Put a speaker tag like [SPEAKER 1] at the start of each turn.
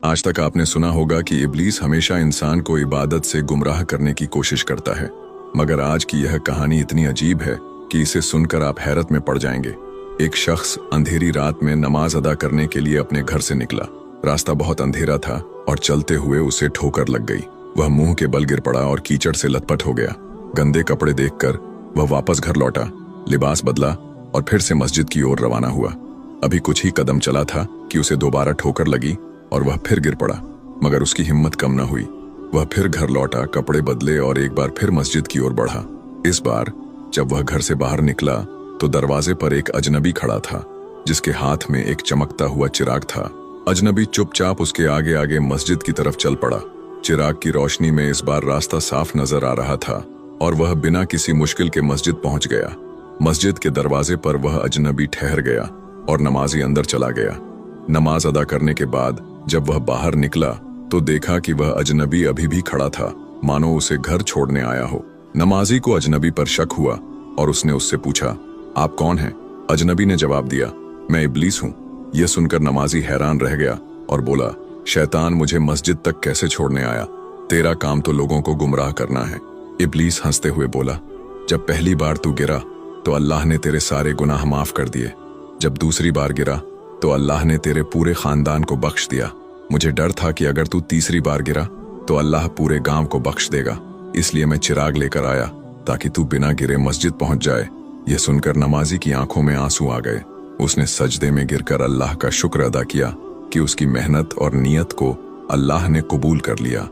[SPEAKER 1] आज तक आपने सुना होगा कि इब्लीस हमेशा इंसान को इबादत से गुमराह करने की कोशिश करता है, मगर आज की यह कहानी इतनी अजीब है कि इसे सुनकर आप हैरत में पड़ जाएंगे। एक शख्स अंधेरी रात में नमाज अदा करने के लिए अपने घर से निकला। रास्ता बहुत अंधेरा था और चलते हुए उसे ठोकर लग गई। वह मुंह के बल गिर पड़ा और कीचड़ से लथपथ हो गया। गंदे कपड़े देखकर वह वापस घर लौटा, लिबास बदला और फिर से मस्जिद की ओर रवाना हुआ। अभी कुछ ही कदम चला था कि उसे दोबारा ठोकर लगी और वह फिर गिर पड़ा, मगर उसकी हिम्मत कम न हुई। वह फिर घर लौटा, कपड़े बदले और एक बार फिर मस्जिद की ओर बढ़ा। इस बार जब वह घर से बाहर निकला तो दरवाजे पर एक अजनबी खड़ा था, जिसके हाथ में एक चमकता हुआ चिराग था। अजनबी चुपचाप उसके आगे आगे मस्जिद की तरफ चल पड़ा। चिराग की रोशनी में इस बार रास्ता साफ नजर आ रहा था और वह बिना किसी मुश्किल के मस्जिद पहुंच गया। मस्जिद के दरवाजे पर वह अजनबी ठहर गया और नमाजी अंदर चला गया। नमाज अदा करने के बाद जब वह बाहर निकला तो देखा कि वह अजनबी अभी भी खड़ा था, मानो उसे घर छोड़ने आया हो। नमाजी को अजनबी पर शक हुआ और उसने उससे पूछा, आप कौन हैं? अजनबी ने जवाब दिया, मैं इब्लीस हूँ। यह सुनकर नमाजी हैरान रह गया और बोला, शैतान मुझे मस्जिद तक कैसे छोड़ने आया? तेरा काम तो लोगों को गुमराह करना है। इब्लीस हंसते हुए बोला, जब पहली बार तू गिरा तो अल्लाह ने तेरे सारे गुनाह माफ कर दिए। जब दूसरी बार गिरा तो अल्लाह ने तेरे पूरे खानदान को बख्श दिया। मुझे डर था कि अगर तू तीसरी बार गिरा तो अल्लाह पूरे गांव को बख्श देगा, इसलिए मैं चिराग लेकर आया ताकि तू बिना गिरे मस्जिद पहुंच जाए। यह सुनकर नमाजी की आंखों में आंसू आ गए। उसने सजदे में गिरकर अल्लाह का शुक्र अदा किया कि उसकी मेहनत और नियत को अल्लाह ने कबूल कर लिया।